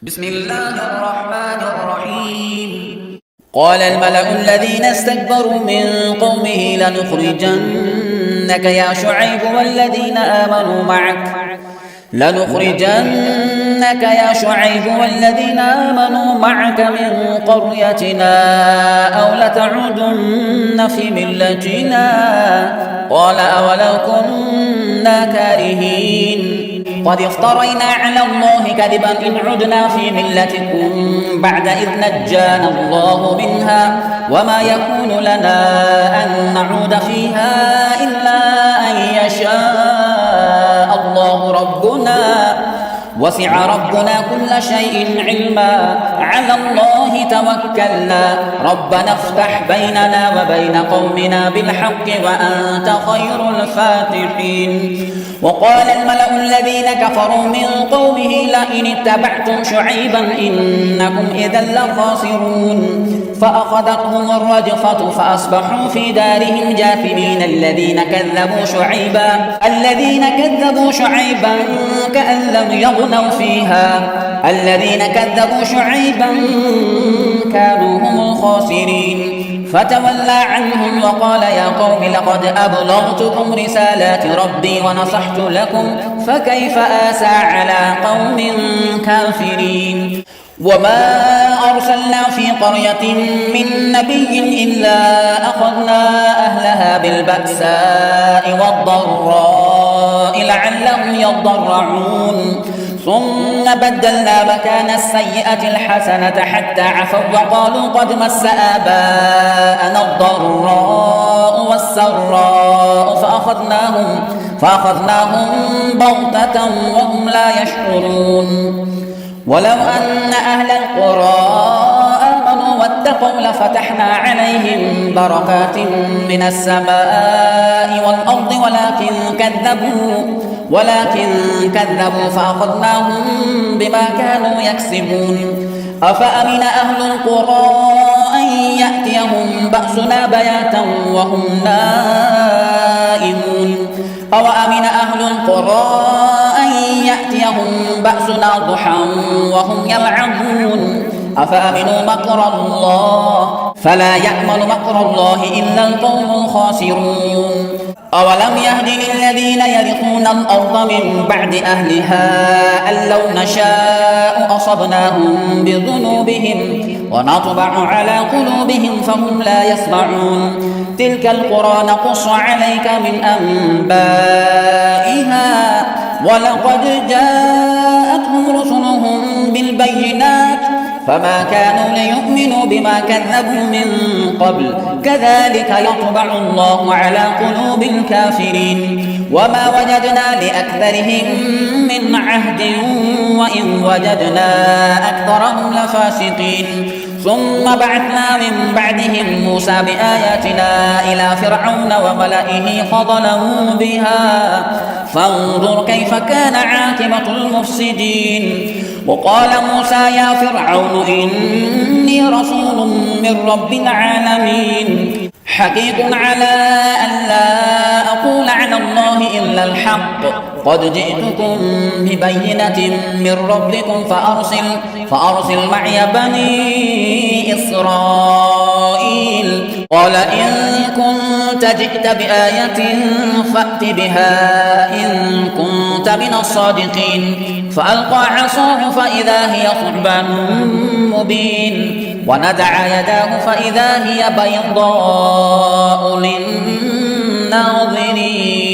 بسم الله الرحمن الرحيم. قال الملأ الذين استكبروا من قومه لنخرجنك يا شعيب والذين آمنوا معك من قريتنا أو لتعودن في ملتنا. قال أولو كنا كارهين. قد افترينا على الله كذبا إن عدنا في ملتكم بعد إذ نجانا الله منها وما يكون لنا أن نعود فيها إلا أن يشاء الله ربنا وسع ربنا كل شيء علما. على الله توكلنا ربنا افتح بيننا وبين قومنا بالحق وأنت خير الفاتحين. وقال الملأ الذين كفروا من قومه لئن اتبعتم شعيبا إنكم إذا لخاسرون. فأخذتهم الرجفة فأصبحوا في دارهم جاثمين. الذين كذبوا شعيبا كأن لم يغنوا فيها. الذين كذبوا شعيبا كانوا هم الخاسرين. فتولى عنهم وقال يا قوم لقد أبلغتكم رسالات ربي ونصحت لكم فكيف آسى على قوم كافرين. وما أرسلنا في قرية من نبي إلا أخذنا أهلها بالبأساء والضراء لعلهم يضرعون. ثم بدلنا مكان السيئة الحسنة حتى عفوا وقالوا قد مس آباءنا الضراء والسراء فأخذناهم بغتة وهم لا يشعرون. ولو أن أهل القرى آمنوا واتقوا لفتحنا عليهم بركات من السماء والأرض ولكن كذبوا فأخذناهم بما كانوا يكسبون. أفأمن أهل القرى أن يأتيهم بأسنا بياتا وهم نائمون. أوأمن أهل القرى أن يأتيهم بأسنا ضحى وهم يلعبون. أفأمنوا مكر الله فلا يأمن مكر الله إلا القوم الخاسرون. أولم يهد للذين يرثون الأرض من بعد أهلها أن لو نشاء أصبناهم بذنوبهم ونطبع على قلوبهم فهم لا يسمعون. تلك القرى نقص عليك من أنبائها ولقد جاءتهم رسلهم بالبينات فما كانوا ليؤمنوا بما كذبوا من قبل كذلك يطبع الله على قلوب الكافرين. وما وجدنا لأكثرهم من عهد وإن وجدنا أكثرهم لفاسقين. ثم بعثنا من بعدهم موسى بآياتنا إلى فرعون وملئه فظلموا بها فانظر كيف كان عاقبة المفسدين. وقال موسى يا فرعون إني رسول من رب العالمين حقيق على أن لا أقول على الله إلا الحق قد جئتكم ببينة من ربكم فأرسل معي بني إسرائيل. قال إن كنت جئت بآية فأت بها إن كنت من الصادقين. فألقى عصاه فإذا هي ثعبان مبين ونزع يداه فإذا هي بيضاء للناظرين.